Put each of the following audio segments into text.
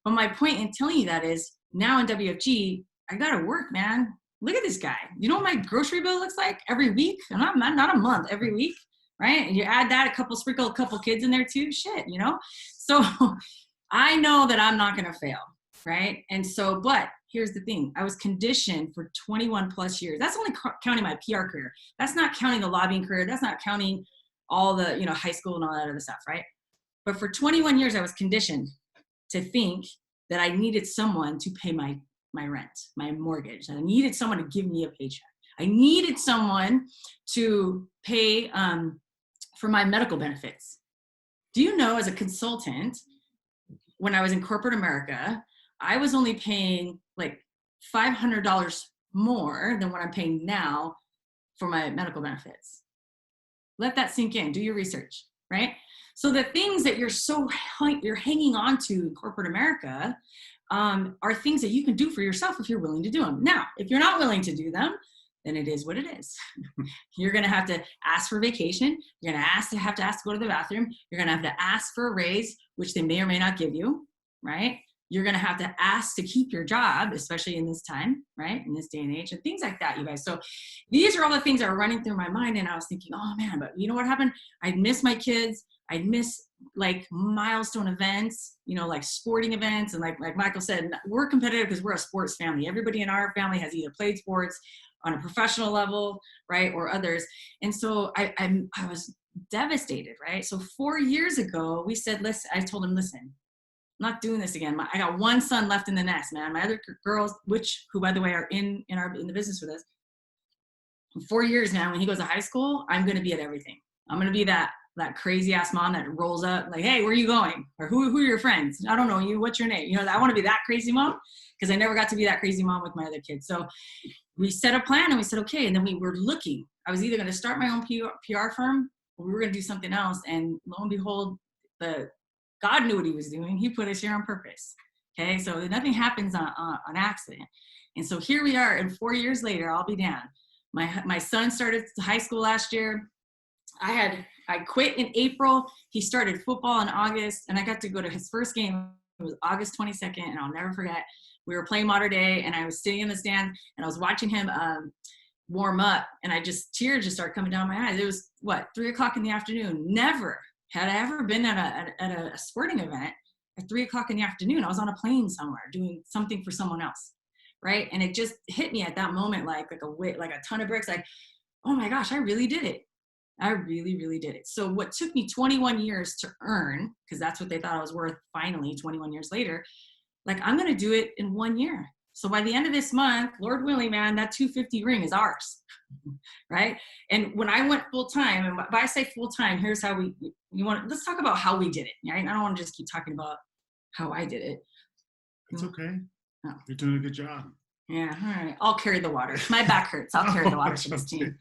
But my point in telling you that is now in WFG, I got to work, man. Look at this guy. You know what my grocery bill looks like every week? And not a month, every week, right? And you add that, sprinkle a couple kids in there too, shit, you know? So I know that I'm not going to fail, right? And so, but here's the thing. I was conditioned for 21 plus years. That's only counting my PR career. That's not counting the lobbying career. That's not counting all the, you know, high school and all that other stuff, right? But for 21 years, I was conditioned to think that I needed someone to pay my rent, my mortgage. I needed someone to give me a paycheck. I needed someone to pay for my medical benefits. Do you know, as a consultant, when I was in corporate America, I was only paying like $500 more than what I'm paying now for my medical benefits. Let that sink in. Do your research, right? So the things that you're hanging on to in corporate America are things that you can do for yourself if you're willing to do them. Now, if you're not willing to do them, then it is what it is. You're going to have to ask for vacation. You're going to have to ask to go to the bathroom. You're going to have to ask for a raise, which they may or may not give you, right? You're going to have to ask to keep your job, especially in this time, right? In this day and age, and things like that, you guys. So these are all the things that were running through my mind. And I was thinking, oh man, but you know what happened? I'd miss my kids. I'd miss like milestone events, you know, like sporting events. And like Michael said, we're competitive because we're a sports family. Everybody in our family has either played sports on a professional level, right, or others. And so I was devastated, right? So 4 years ago, we said, listen, I told him, listen, I'm not doing this again. I got one son left in the nest, man. My other girls, who by the way are in the business with us, in 4 years now, when he goes to high school, I'm going to be at everything. I'm going to be that crazy ass mom that rolls up like, hey, where are you going? Or who are your friends? I don't know you. What's your name? You know, I want to be that crazy mom because I never got to be that crazy mom with my other kids. So we set a plan and we said, okay. And then we were looking. I was either going to start my own PR firm or we were going to do something else. And lo and behold, God knew what he was doing. He put us here on purpose. Okay. So nothing happens on accident. And so here we are. And 4 years later, I'll be down. My son started high school last year. I quit in April. He started football in August, and I got to go to his first game. It was August 22nd, and I'll never forget. We were playing Mater Dei, and I was sitting in the stand, and I was watching him warm up, and tears just started coming down my eyes. It was, 3 o'clock in the afternoon. Never had I ever been at a sporting event at 3 o'clock in the afternoon. I was on a plane somewhere doing something for someone else, right? And it just hit me at that moment like a ton of bricks, like, oh my gosh, I really did it. I really, really did it. So what took me 21 years to earn, because that's what they thought I was worth finally 21 years later, like I'm going to do it in 1 year. So by the end of this month, Lord willing, man, that 250 ring is ours, right? And when I went full time, and by I say full time, here's how let's talk about how we did it, right? I don't want to just keep talking about how I did it. It's okay. Oh. You're doing a good job. Yeah, all right. I'll carry the water. My back hurts. I'll carry the water for this team.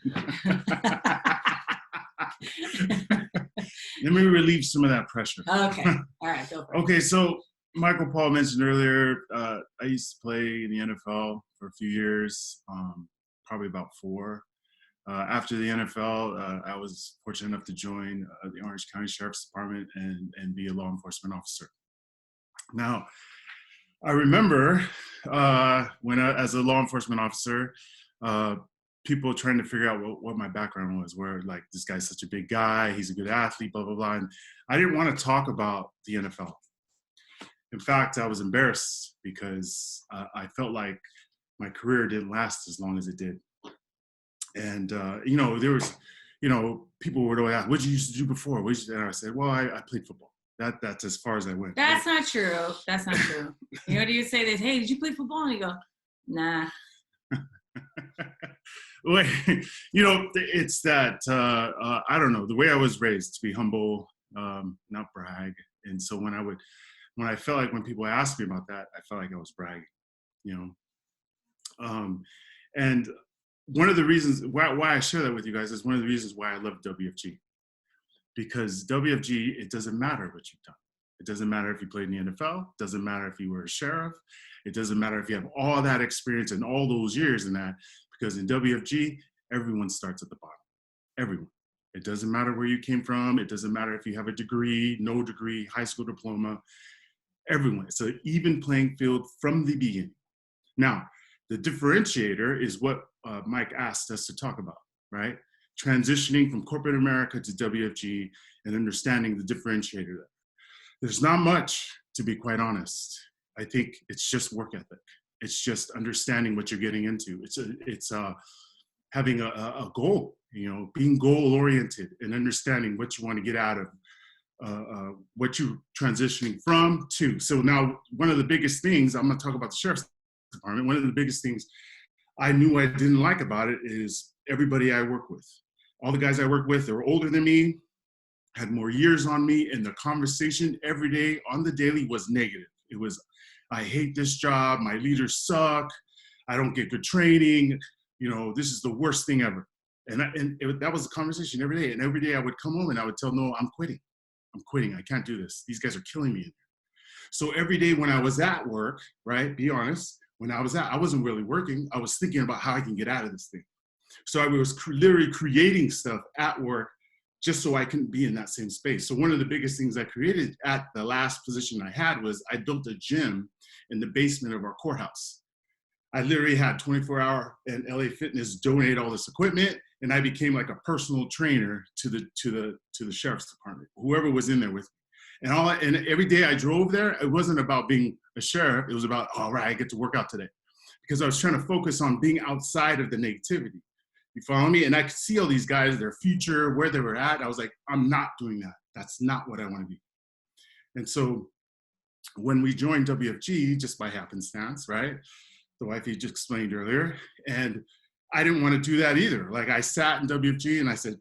Let me relieve some of that pressure. Okay. All right. Go for it. Okay. So Michael Paul mentioned earlier, I used to play in the NFL for a few years, probably about 4. After the NFL, I was fortunate enough to join the Orange County Sheriff's Department and be a law enforcement officer. Now, I remember when as a law enforcement officer, people trying to figure out what my background was, where like, this guy's such a big guy, he's a good athlete, blah, blah, blah. And I didn't want to talk about the NFL. In fact, I was embarrassed because I felt like my career didn't last as long as it did. And, there was, people would always ask, what did you used to do before? And I said, well, I played football. That's as far as I went. That's not true. That's not true. Do you say this? Hey, did you play football? And you go, nah. Wait, it's that, I don't know, the way I was raised to be humble, not brag. And so when I felt like when people asked me about that, I felt like I was bragging, and one of the reasons why I share that with you guys is one of the reasons why I love WFG. Because WFG, it doesn't matter what you've done. It doesn't matter if you played in the NFL. It doesn't matter if you were a sheriff. It doesn't matter if you have all that experience and all those years in that. Because in WFG, everyone starts at the bottom. Everyone. It doesn't matter where you came from. It doesn't matter if you have a degree, no degree, high school diploma. Everyone. It's an even playing field from the beginning. Now, the differentiator is what Mike asked us to talk about, right? Transitioning from corporate America to WFG and understanding the differentiator. There's not much, to be quite honest. I think it's just work ethic. It's just understanding what you're getting into. It's having a goal, being goal oriented and understanding what you want to get out of what you're transitioning from to. So now one of the biggest things, I'm going to talk about the sheriff's department. One of the biggest things I knew I didn't like about it is everybody I work with. All the guys I work with, they were older than me, had more years on me, and the conversation every day on the daily was negative. It was, I hate this job, my leaders suck, I don't get good training, this is the worst thing ever. And that was the conversation every day. And every day I would come home and I would tell Noah, I'm quitting, I can't do this. These guys are killing me. So every day when I was at work, right, be honest, I wasn't really working. I was thinking about how I can get out of this thing. So I was literally creating stuff at work just so I couldn't be in that same space. So one of the biggest things I created at the last position I had was I built a gym in the basement of our courthouse. I literally had 24-hour and LA Fitness donate all this equipment, and I became like a personal trainer to the sheriff's department, whoever was in there with me. And every day I drove there, it wasn't about being a sheriff. It was about, all right, I get to work out today, because I was trying to focus on being outside of the negativity. You follow me? And I could see all these guys, their future, where they were at. I was like, I'm not doing that. That's not what I want to be. And so when we joined WFG, just by happenstance, right? The wife you just explained earlier. And I didn't want to do that either. Like I sat in WFG and I said,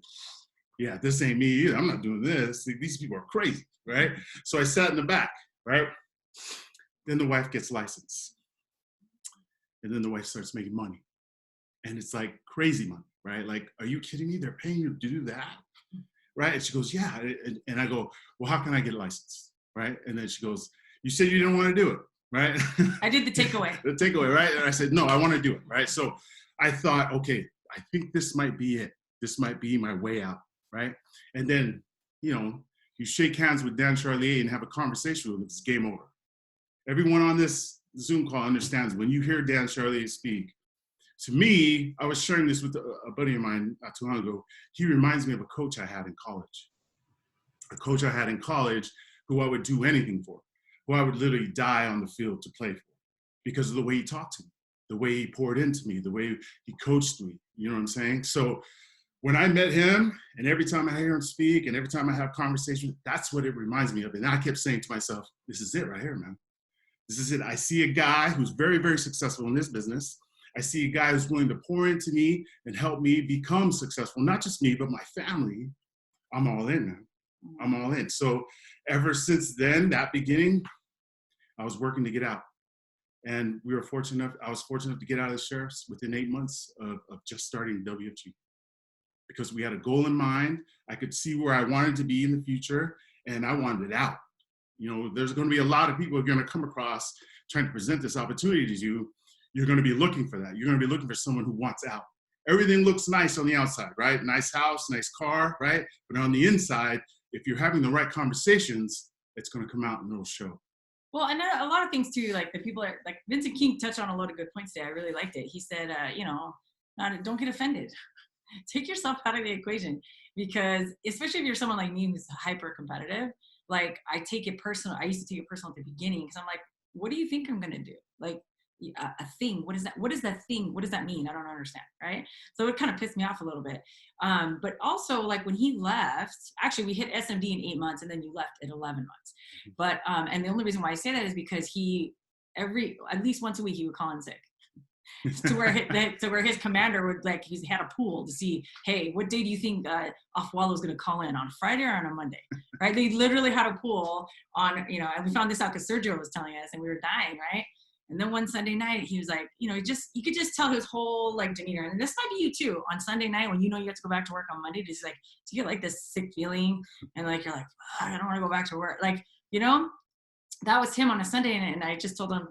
yeah, this ain't me either. I'm not doing this. These people are crazy, right? So I sat in the back, right? Then the wife gets licensed. And then the wife starts making money. And it's like crazy money, right? Like, are you kidding me? They're paying you to do that, right? And she goes, yeah. And I go, well, how can I get licensed, right? And then she goes, you said you didn't want to do it, right? I did the takeaway. The takeaway, right? And I said, no, I want to do it, right? So I thought, okay, I think this might be it. This might be my way out, right? And then, you shake hands with Dan Charlier and have a conversation with him. It's game over. Everyone on this Zoom call understands when you hear Dan Charlier speak. To me, I was sharing this with a buddy of mine not too long ago. He reminds me of a coach I had in college. A coach I had in college who I would do anything for, who I would literally die on the field to play for, because of the way he talked to me, the way he poured into me, the way he coached me. You know what I'm saying? So when I met him, and every time I hear him speak, and every time I have conversations, that's what it reminds me of. And I kept saying to myself, this is it right here, man. This is it. I see a guy who's very, very successful in this business. I see a guy who's willing to pour into me and help me become successful. Not just me, but my family. I'm all in, man. I'm all in. So ever since then, that beginning, I was working to get out. And I was fortunate enough to get out of the sheriff's within 8 months of just starting WFG. Because we had a goal in mind. I could see where I wanted to be in the future, and I wanted it out. There's going to be a lot of people who are going to come across trying to present this opportunity to you. You're going to be looking for that. You're going to be looking for someone who wants out. Everything looks nice on the outside, right? Nice house, nice car, right? But on the inside, if you're having the right conversations, it's going to come out and it'll show. Well, and a lot of things too, like the people are like Vincent King touched on a lot of good points today. I really liked it. He said, don't get offended. Take yourself out of the equation, because especially if you're someone like me who's hyper competitive, like I take it personal. I used to take it personal at the beginning, because I'm like, what do you think I'm going to do? Like, a thing, what is that? What is that thing? What does that mean? I don't understand, right? So it kind of pissed me off a little bit. But also, like when he left, actually we hit SMD in 8 months, and then you left at 11 months. But and the only reason why I say that is because at least once a week he would call in sick. to where his commander would, like, he had a pool to see, hey, what day do you think Afwalo's going to call in, on Friday or on a Monday, right? They literally had a pool on, and we found this out because Sergio was telling us, and we were dying, right? And then one Sunday night, he was like, you could just tell his whole like demeanor. And this might be you too, on Sunday night when you have to go back to work on Monday, just like to get like this sick feeling, and like you're like, I don't want to go back to work. Like, that was him on a Sunday, and I just told him,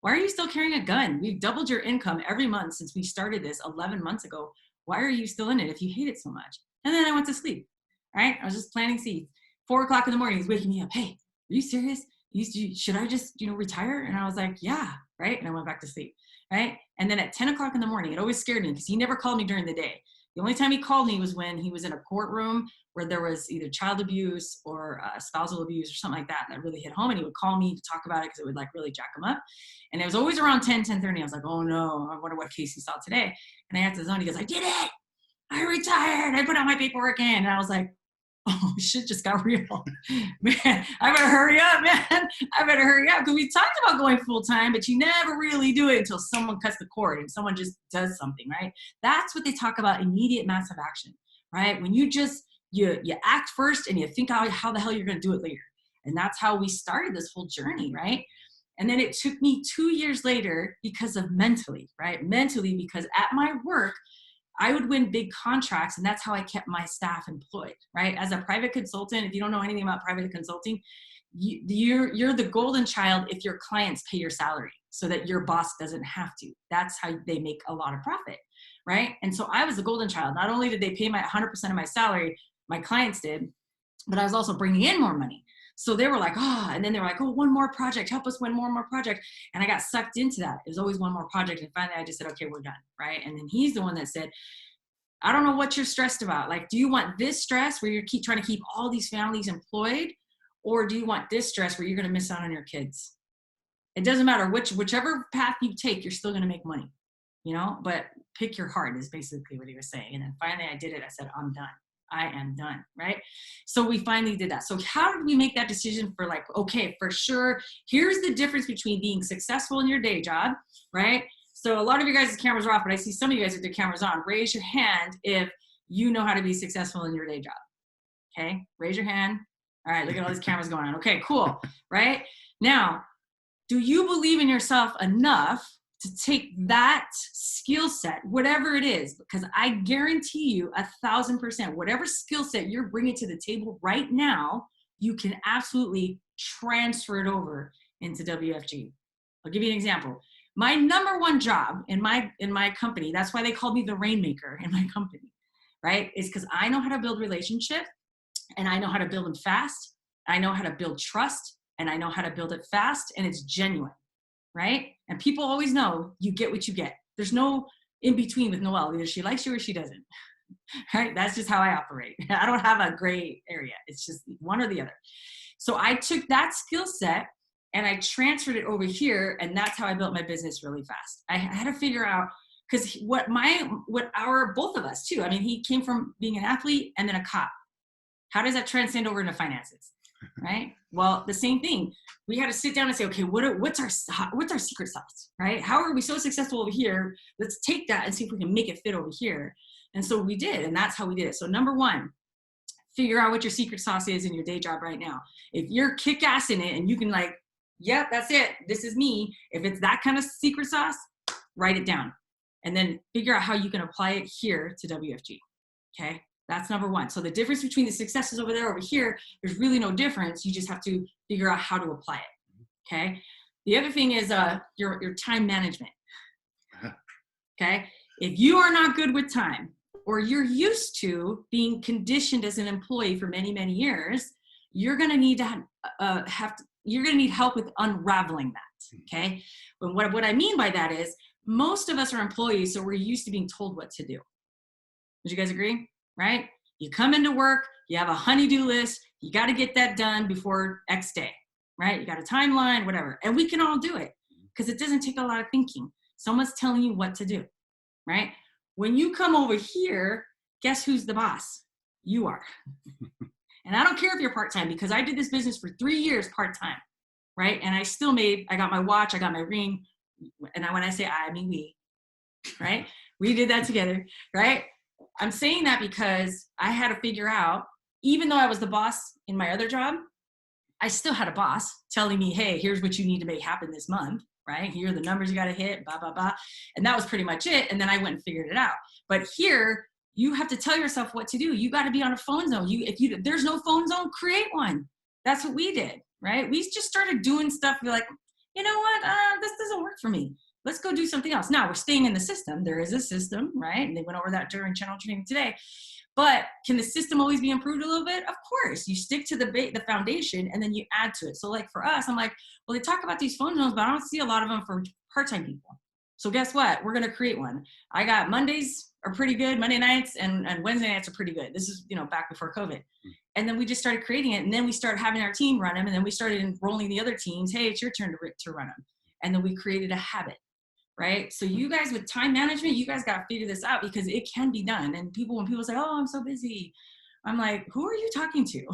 why are you still carrying a gun? We've doubled your income every month since we started this 11 months ago. Why are you still in it if you hate it so much? And then I went to sleep, right? I was just planting seeds. 4 o'clock in the morning, he's waking me up. Hey, are you serious? should I just, retire? And I was like, yeah. Right. And I went back to sleep. Right. And then at 10 o'clock in the morning, it always scared me because he never called me during the day. The only time he called me was when he was in a courtroom where there was either child abuse or spousal abuse or something like that. And that really hit home. And he would call me to talk about it because it would like really jack him up. And it was always around 10:30. I was like, oh no, I wonder what case he saw today. And I answered the phone. He goes, I did it. I retired. I put out my paperwork in. And I was like, oh, shit just got real. Man, I better hurry up, man. I better hurry up. Because we talked about going full time, but you never really do it until someone cuts the cord and someone just does something, right? That's what they talk about, immediate massive action, right? When you just, you act first and you think how the hell you're going to do it later. And that's how we started this whole journey, right? And then it took me 2 years later because of mentally, right? Mentally, because at my work, I would win big contracts, and that's how I kept my staff employed, right? As a private consultant, if you don't know anything about private consulting, you're the golden child if your clients pay your salary so that your boss doesn't have to. That's how they make a lot of profit, right? And so I was the golden child. Not only did they pay my 100% of my salary, my clients did, but I was also bringing in more money. So they were like, and then they were like, one more project, help us win one more project. And I got sucked into that. It was always one more project. And finally I just said, okay, we're done, right? And then he's the one that said, I don't know what you're stressed about. Like, do you want this stress where you're trying to keep all these families employed? Or do you want this stress where you're going to miss out on your kids? It doesn't matter whichever path you take, you're still going to make money, but pick your heart is basically what he was saying. And then finally I did it. I said, I'm done. I am done, right? So we finally did that. So how did we make that decision for like, okay, for sure, here's the difference between being successful in your day job, right? So a lot of you guys' cameras are off, but I see some of you guys with their cameras on. Raise your hand if you know how to be successful in your day job. Okay, raise your hand. All right, look at all these cameras going on. Okay, cool, right? Now, do you believe in yourself enough to take that skill set, whatever it is, because I guarantee you 1,000%, whatever skill set you're bringing to the table right now, you can absolutely transfer it over into WFG. I'll give you an example. My number one job in my company, that's why they called me the rainmaker in my company, right? Is because I know how to build relationships, and I know how to build them fast. I know how to build trust, and I know how to build it fast, and it's genuine. Right? And people always know you get what you get. There's no in between with Noelle. Either she likes you or she doesn't. Right? That's just how I operate. I don't have a gray area. It's just one or the other. So I took that skill set and I transferred it over here, and that's how I built my business really fast. I had to figure out, because both of us too. I mean, he came from being an athlete and then a cop. How does that transcend over into finances? Right? Well, the same thing. We had to sit down and say, okay, what's our secret sauce, right? How are we so successful over here? Let's take that and see if we can make it fit over here. And so we did, and that's how we did it. So number one, figure out what your secret sauce is in your day job right now. If you're kick-ass in it and you can like, yep, that's it. This is me. If it's that kind of secret sauce, write it down. And then figure out how you can apply it here to WFG, okay? That's number one. So the difference between the successes over there, over here, there's really no difference. You just have to figure out how to apply it. Okay. The other thing is your time management. Okay. If you are not good with time, or you're used to being conditioned as an employee for many, many years, you're going to need to you're going to need help with unraveling that. Okay. But what I mean by that is most of us are employees, so we're used to being told what to do. Would you guys agree? Right? You come into work, you have a honey-do list, you got to get that done before X day, right? You got a timeline, whatever. And we can all do it because it doesn't take a lot of thinking. Someone's telling you what to do, right? When you come over here, guess who's the boss? You are. And I don't care if you're part-time, because I did this business for 3 years part-time, right? And I got my watch, I got my ring. And when I say I mean we, right? We did that together, right? I'm saying that because I had to figure out, even though I was the boss in my other job, I still had a boss telling me, hey, here's what you need to make happen this month, right? Here are the numbers you got to hit, blah, blah, blah. And that was pretty much it. And then I went and figured it out. But here, you have to tell yourself what to do. You got to be on a phone zone. If there's no phone zone, create one. That's what we did, right? We just started doing stuff. We're like, you know what? This doesn't work for me. Let's go do something else. Now we're staying in the system. There is a system, right? And they went over that during channel training today. But can the system always be improved a little bit? Of course. You stick to the foundation and then you add to it. So like for us, I'm like, well, they talk about these phone zones, but I don't see a lot of them for part-time people. So guess what? We're going to create one. I got Mondays are pretty good. Monday nights and Wednesday nights are pretty good. This is, back before COVID. And then we just started creating it. And then we started having our team run them. And then we started enrolling the other teams. Hey, it's your turn to run them. And then we created a habit, right? So you guys with time management, you guys got to figure this out because it can be done. And when people say, oh, I'm so busy, I'm like, who are you talking to?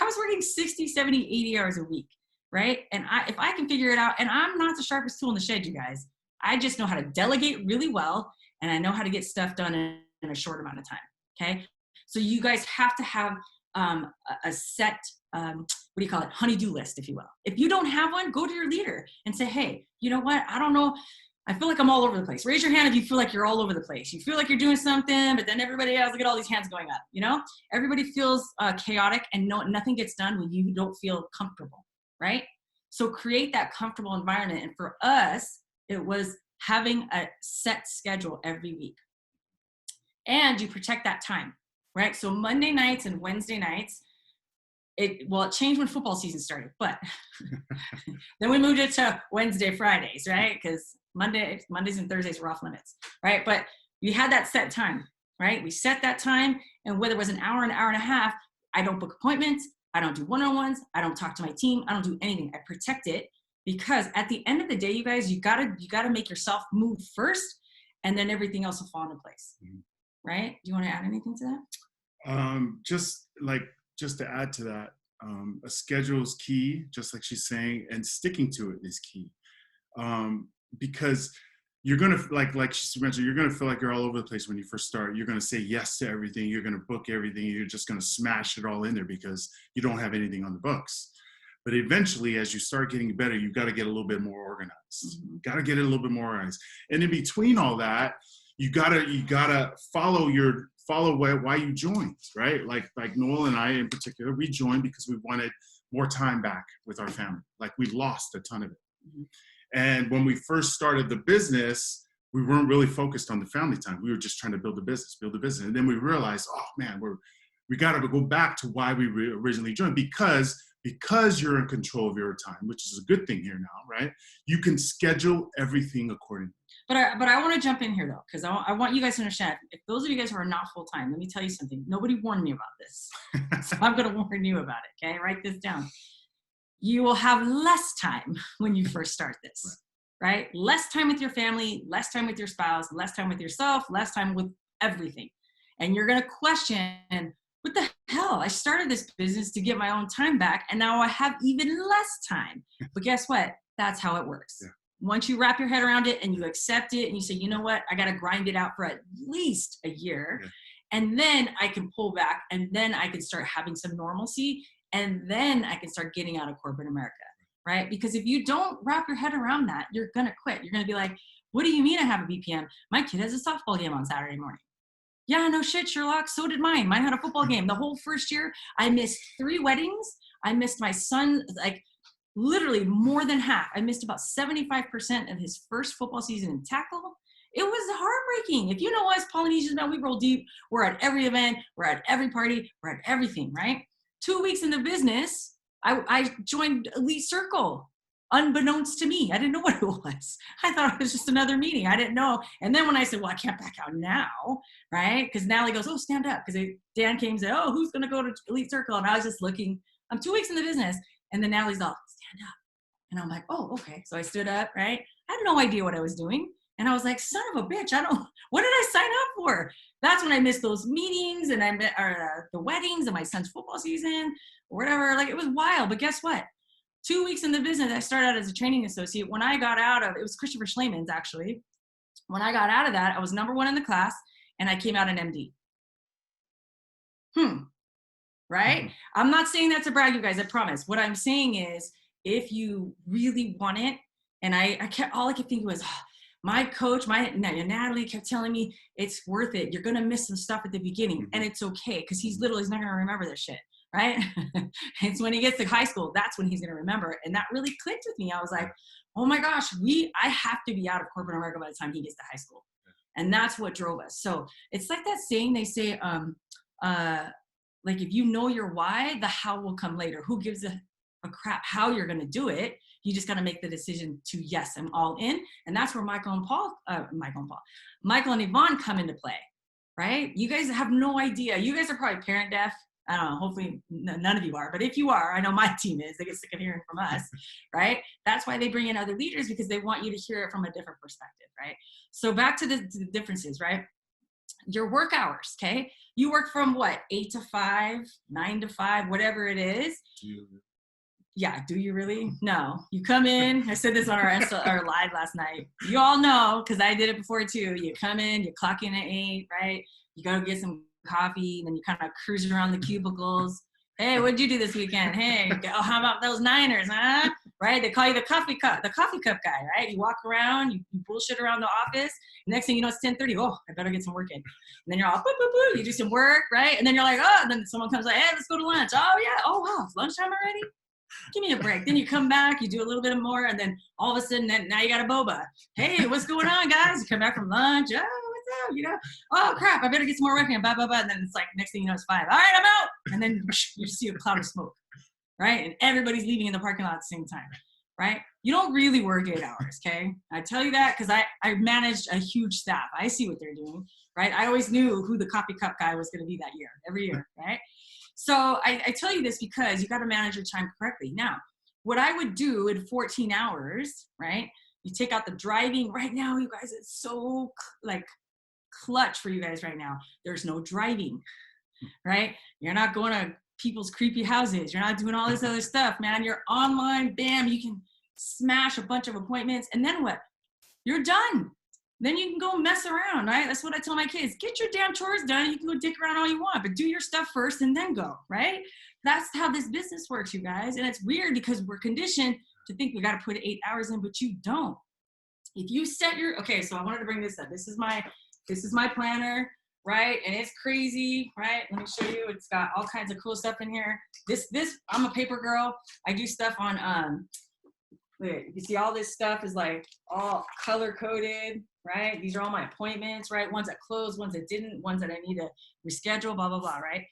I was working 60, 70, 80 hours a week, right? And if I can figure it out, and I'm not the sharpest tool in the shed, you guys, I just know how to delegate really well. And I know how to get stuff done in a short amount of time. Okay. So you guys have to have a set, honey-do list, if you will. If you don't have one, go to your leader and say, hey, you know what? I don't know. I feel like I'm all over the place. Raise your hand if you feel like you're all over the place. You feel like you're doing something, but then everybody else, look at all these hands going up, Everybody feels chaotic and nothing gets done when you don't feel comfortable, right? So create that comfortable environment. And for us, it was having a set schedule every week. And you protect that time, right? So Monday nights and Wednesday nights, it changed when football season started, but then we moved it to Wednesday, Fridays, right? Because Mondays and Thursdays were off limits, right? But we had that set time, right? We set that time, and whether it was an hour and a half, I don't book appointments, I don't do one-on-ones, I don't talk to my team, I don't do anything. I protect it because at the end of the day, you guys, you gotta make yourself move first, and then everything else will fall into place, right? Do you want to add anything to that? Just to add to that, a schedule is key, just like she's saying, and sticking to it is key. Because you're going to, like she mentioned, you're going to feel like you're all over the place when you first start. You're going to say yes to everything. You're going to book everything. You're just going to smash it all in there because you don't have anything on the books. But eventually, as you start getting better, you've got to get a little bit more organized. Got to get it a little bit more organized. And in between all that, you gotta follow why you joined, right? Like Noelle and I in particular, we joined because we wanted more time back with our family. Like we lost a ton of it. And when we first started the business, we weren't really focused on the family time. We were just trying to build a business. And then we realized, oh man, we got to go back to why we originally joined, because you're in control of your time, which is a good thing here now, right? You can schedule everything accordingly. But I want to jump in here though, because I want you guys to understand, if those of you guys who are not full-time, let me tell you something. Nobody warned me about this. So I'm going to warn you about it. Okay. Write this down. You will have less time when you first start this, right? Less time with your family, less time with your spouse, less time with yourself, less time with everything. And you're going to question, what the hell? I started this business to get my own time back, and now I have even less time. But guess what? That's how it works. Yeah. Once you wrap your head around it and you accept it and you say, you know what? I got to grind it out for at least a year. Yeah. And then I can pull back, and then I can start having some normalcy. And then I can start getting out of corporate America, right? Because if you don't wrap your head around that, you're going to quit. You're going to be like, what do you mean I have a BPM? My kid has a softball game on Saturday morning. Yeah, no shit, Sherlock. So did mine. Mine had a football game. The whole first year, I missed 3 weddings. I missed my son, like literally more than half. I missed about 75% of his first football season in tackle. It was heartbreaking. If you know us, Polynesians, now we roll deep. We're at every event. We're at every party. We're at everything, right? 2 weeks in the business, I joined Elite Circle, unbeknownst to me. I didn't know what it was. I thought it was just another meeting. I didn't know. And then when I said, well, I can't back out now, right? Because Natalie goes, oh, stand up. Because Dan came and said, oh, who's going to go to Elite Circle? And I was just looking. I'm 2 weeks in the business. And then Natalie's all, stand up. And I'm like, oh, okay. So I stood up, right? I had no idea what I was doing. And I was like, son of a bitch, what did I sign up for? That's when I missed those meetings and the weddings and my son's football season or whatever. Like, it was wild. But guess what? 2 weeks in the business, I started out as a training associate. When I got out of, it was Christopher Schleman's actually. When I got out of that, I was number 1 in the class and I came out an MD. Right? Mm-hmm. I'm not saying that to brag, you guys, I promise. What I'm saying is, if you really want it, and all I could think was, my coach, Natalie kept telling me it's worth it. You're going to miss some stuff at the beginning, and it's okay because he's not going to remember this shit, right? It's when he gets to high school, that's when he's going to remember. And that really clicked with me. I was like, oh my gosh, I have to be out of corporate America by the time he gets to high school. And that's what drove us. So it's like that saying they say, like if you know your why, the how will come later. Who gives a crap how you're going to do it? You just got to make the decision to, yes, I'm all in. And that's where Michael and Yvonne come into play, right? You guys have no idea. You guys are probably parent deaf. I don't know, hopefully none of you are, but if you are, I know my team is, they get sick of hearing from us, right? That's why they bring in other leaders, because they want you to hear it from a different perspective, right? So back to the differences, right? Your work hours, okay? You work from what, 8 to 5, 9 to 5, whatever it is. Yeah, do you really? No. You come in, I said this on our live last night. You all know, because I did it before too. You come in, you clock in at 8, right? You go get some coffee, and then you kind of cruise around the cubicles. Hey, what'd you do this weekend? Hey, oh, how about those Niners, huh? Right? They call you the coffee cup guy, right? You walk around, you bullshit around the office. Next thing you know, it's 10:30. Oh, I better get some work in. And then you're all, boop, boop, boop. You do some work, right? And then you're like, oh, and then someone comes like, hey, let's go to lunch. Oh, yeah. Oh, wow. It's lunchtime already? Give me a break. Then you come back, you do a little bit more, and then all of a sudden, now you got a boba. Hey, what's going on, guys? You come back from lunch. Oh, what's up? You know, oh, crap, I better get some more work in. Blah, blah, blah. And then it's like, next thing you know, it's 5. All right, I'm out. And then you see a cloud of smoke, right? And everybody's leaving in the parking lot at the same time, right? You don't really work 8 hours, okay? I tell you that because I managed a huge staff. I see what they're doing, right? I always knew who the coffee cup guy was going to be that year, every year, right? So I tell you this because you got to manage your time correctly. Now, what I would do in 14 hours, right? You take out the driving. Right now, you guys, it's so like clutch for you guys right now. There's no driving, right? You're not going to people's creepy houses. You're not doing all this other stuff, man. You're online, bam, you can smash a bunch of appointments. And then what? You're done. Then you can go mess around, right? That's what I tell my kids. Get your damn chores done. You can go dick around all you want, but do your stuff first and then go, right? That's how this business works, you guys. And it's weird because we're conditioned to think we got to put 8 hours in, but you don't. If you set your, okay, so I wanted to bring this up. This is my planner, right? And it's crazy, right? Let me show you. It's got all kinds of cool stuff in here. This, I'm a paper girl. I do stuff on, look, you see all this stuff is like all color coded, right? These are all my appointments, right? Ones that closed, ones that didn't, ones that I need to reschedule, blah, blah, blah, right?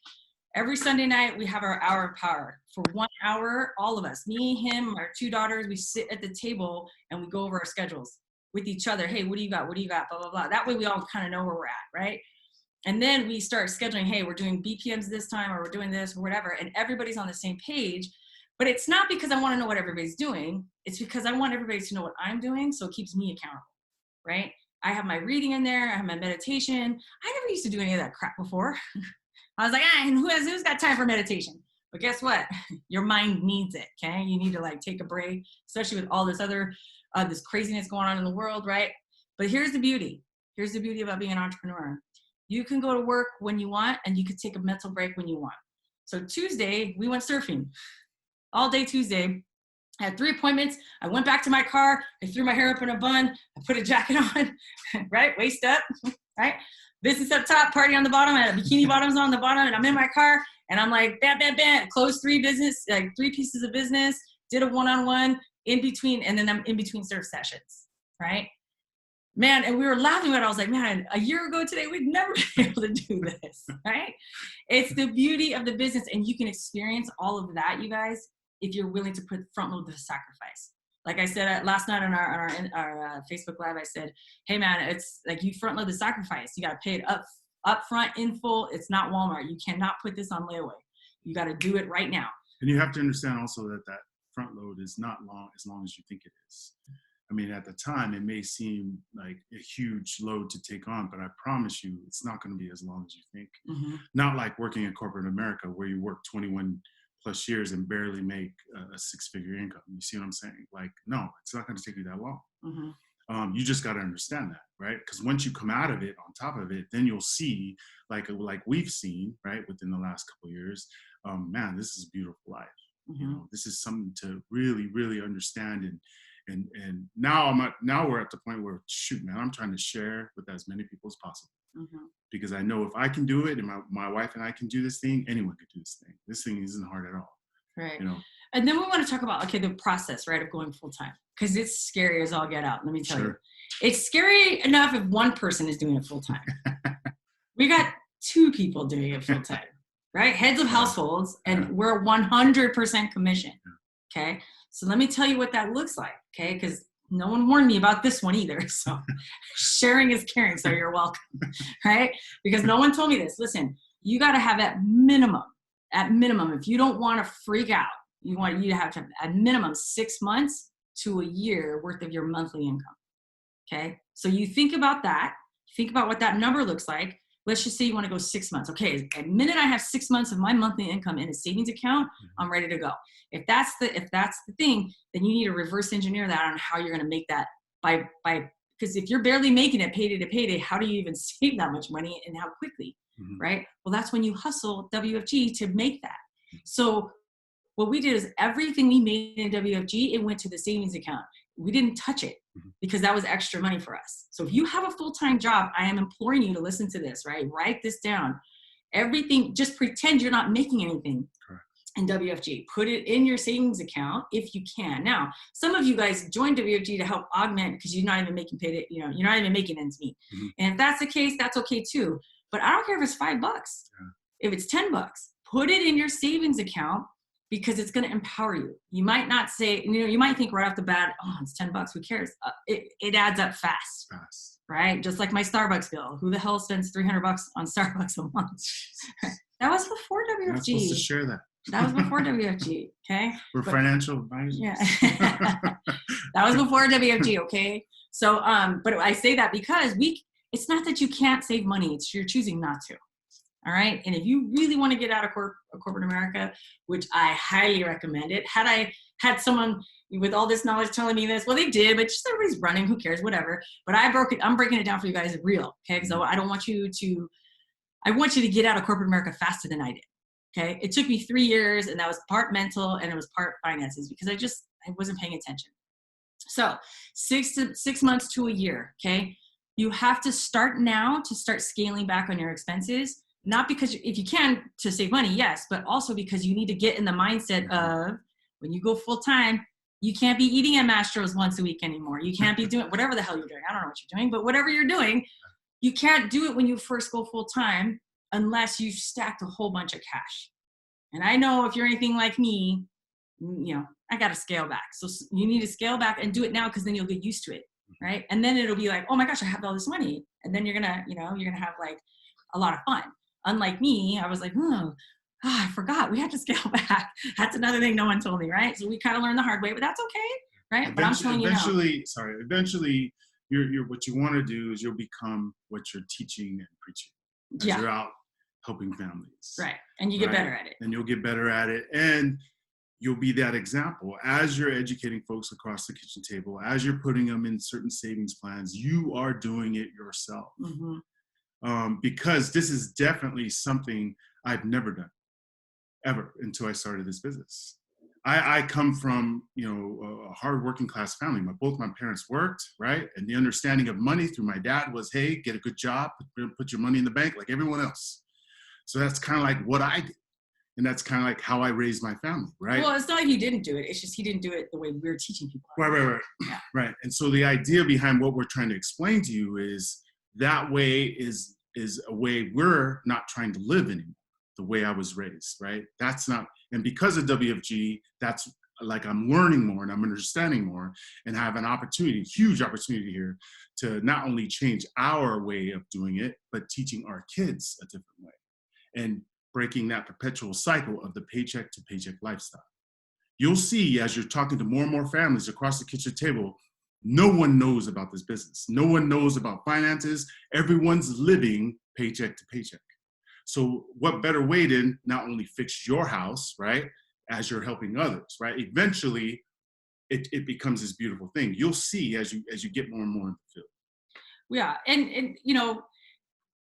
Every Sunday night, we have our hour of power. For 1 hour, all of us, me, him, our 2 daughters, we sit at the table and we go over our schedules with each other. Hey, what do you got? What do you got? Blah, blah, blah. That way we all kind of know where we're at, right? And then we start scheduling, hey, we're doing BPMs this time, or we're doing this or whatever. And everybody's on the same page. But it's not because I want to know what everybody's doing. It's because I want everybody to know what I'm doing, so it keeps me accountable, right? I have my reading in there. I have my meditation. I never used to do any of that crap before. I was like, and who's got time for meditation? But guess what? Your mind needs it, okay? You need to like take a break, especially with all this other, this craziness going on in the world, right? But here's the beauty. Here's the beauty about being an entrepreneur. You can go to work when you want, and you can take a mental break when you want. So Tuesday, we went surfing. All day Tuesday. I had 3 appointments. I went back to my car. I threw my hair up in a bun. I put a jacket on, right? Waist up, right? Business up top, party on the bottom. I had bikini bottoms on the bottom, and I'm in my car, and I'm like, bam, bam, bam. Closed 3 pieces of business. Did a one-on-one in between, and then I'm in between surf sessions, right? Man, and we were laughing about it. I was like, man, a year ago today, we'd never been able to do this, right? It's the beauty of the business, and you can experience all of that, you guys, if you're willing to front load the sacrifice. Like I said last night on our Facebook Live, I said, hey man, it's like you front load the sacrifice. You got to pay it up front in full. It's not Walmart. You cannot put this on layaway. You got to do it right now. And you have to understand also that front load is not as long as you think it is. I mean, at the time, it may seem like a huge load to take on, but I promise you, it's not going to be as long as you think. Mm-hmm. Not like working in corporate America where you work 21 plus years and barely make a 6-figure income. You see what I'm saying? Like, no, it's not going to take you that long. Mm-hmm. You just got to understand that, right? Because once you come out of it, on top of it, then you'll see, like we've seen, right, within the last couple of years, man, this is a beautiful life. Mm-hmm. You know, this is something to really, really understand. And now we're at the point where, shoot, man, I'm trying to share with as many people as possible. Mm-hmm. Because I know if I can do it and my wife and I can do this thing, anyone could do this thing. This thing isn't hard at all. Right. You know? And then we want to talk about, okay, the process, right, of going full time. Because it's scary as all get out, let me tell you. It's scary enough if one person is doing it full time. We got 2 people doing it full time, right? Heads of households, and we're 100% commission. Okay. So let me tell you what that looks like. Okay. Because no one warned me about this one either. So sharing is caring. So you're welcome. Right. Because no one told me this. Listen, you got to have at minimum, if you don't want to freak out, you to have at minimum 6 months to a year worth of your monthly income. Okay. So you think about that. Think about what that number looks like. Let's just say you want to go 6 months. Okay, the minute I have 6 months of my monthly income in a savings account, I'm ready to go. If that's the thing, then you need to reverse engineer that on how you're going to make that by because if you're barely making it payday to payday, how do you even save that much money and how quickly, right? Well, that's when you hustle WFG to make that. So what we did is everything we made in WFG, it went to the savings account. We didn't touch it because that was extra money for us. So if you have a full-time job, I am imploring you to listen to this, right? Write this down. Everything, just pretend you're not making anything in WFG. Put it in your savings account if you can. Now, some of you guys joined WFG to help augment because you're not even making you're not even making ends meet. And if that's the case, that's okay too. But I don't care if it's $5, if it's $10, put it in your savings account because it's going to empower you. You might not say, you might think right off the bat, oh, it's $10, who cares? It adds up fast, right? Just like my Starbucks bill. Who the hell spends $300 on Starbucks a month? That was before WFG. You're not supposed to share that. That was before WFG, okay? We're financial advisors. Yeah. That was before WFG, okay? So, but I say that because it's not that you can't save money, it's you're choosing not to. All right. And if you really want to get out of corporate America, which I highly recommend it, had I had someone with all this knowledge telling me this, well, they did, but just everybody's running, who cares, whatever. But I'm breaking it down for you guys real. Okay. So I want you to get out of corporate America faster than I did. Okay. It took me 3 years, and that was part mental and it was part finances because I wasn't paying attention. So 6 months to a year. Okay. You have to start now to start scaling back on your expenses. Not because if you can to save money, yes, but also because you need to get in the mindset of when you go full time, you can't be eating at Mastro's once a week anymore. You can't be doing whatever the hell you're doing. I don't know what you're doing, but whatever you're doing, you can't do it when you first go full time unless you stacked a whole bunch of cash. And I know if you're anything like me, I got to scale back. So you need to scale back and do it now because then you'll get used to it, right? And then it'll be like, oh my gosh, I have all this money. And then you're going to have like a lot of fun. Unlike me, I was like, I forgot. We had to scale back. That's another thing no one told me, right? So we kind of learned the hard way, but that's okay, right? But I'm telling you now. Eventually, you're what you want to do is you'll become what you're teaching and preaching. As you're out helping families. Right. And you get better at it. And you'll get better at it. And you'll be that example. As you're educating folks across the kitchen table, as you're putting them in certain savings plans, you are doing it yourself. Because this is definitely something I've never done ever until I started this business. I come from, a hard working class family. Both my parents worked, right? And the understanding of money through my dad was, hey, get a good job, put your money in the bank like everyone else. So that's kind of like what I did. And that's kind of like how I raised my family, right? Well, it's not like you didn't do it. It's just he didn't do it the way we're teaching people. Right. Yeah. Right. And so the idea behind what we're trying to explain to you is that way is a way we're not trying to live anymore, the way I was raised, right? That's not, and because of WFG, that's like I'm learning more and I'm understanding more and have an opportunity, huge opportunity here to not only change our way of doing it, but teaching our kids a different way and breaking that perpetual cycle of the paycheck to paycheck lifestyle. You'll see as you're talking to more and more families across the kitchen table, no one knows about this business. No one knows about finances. Everyone's living paycheck to paycheck. So what better way to not only fix your house, right, as you're helping others, right? Eventually, it becomes this beautiful thing. You'll see as you get more and more in the field. Yeah,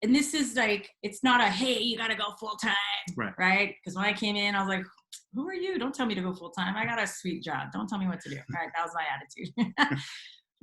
and this is like, it's not a, hey, you got to go full time, right? Because when I came in, I was like, who are you? Don't tell me to go full time. I got a sweet job. Don't tell me what to do, right? That was my attitude.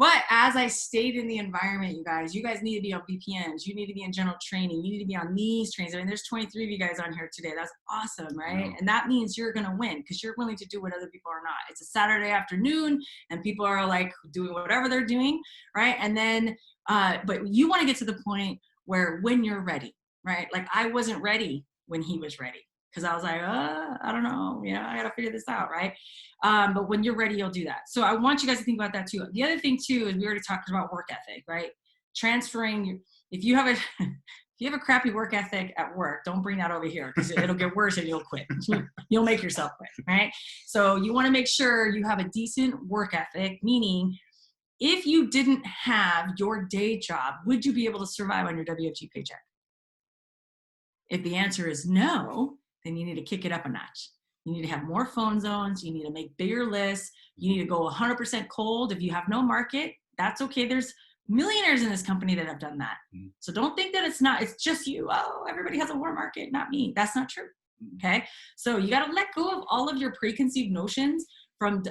But as I stayed in the environment, you guys need to be on VPNs. You need to be in general training. You need to be on these trainings. I mean, there's 23 of you guys on here today. That's awesome, right? Yeah. And that means you're going to win because you're willing to do what other people are not. It's a Saturday afternoon and people are like doing whatever they're doing, right? And then, but you want to get to the point where when you're ready, right? Like I wasn't ready when he was ready. Because I was like, I don't know, I got to figure this out, right? But when you're ready, you'll do that. So I want you guys to think about that too. The other thing too is we already talked about work ethic, right? Transferring, if you have a crappy work ethic at work, don't bring that over here because it'll get worse and you'll quit. You'll make yourself quit, right? So you want to make sure you have a decent work ethic, meaning if you didn't have your day job, would you be able to survive on your WFG paycheck? If the answer is no, then you need to kick it up a notch. You need to have more phone zones. You need to make bigger lists. You need to go 100% cold. If you have no market, that's okay. There's millionaires in this company that have done that. So don't think that it's just you. Oh, everybody has a warm market, not me. That's not true. Okay. So you got to let go of all of your preconceived notions from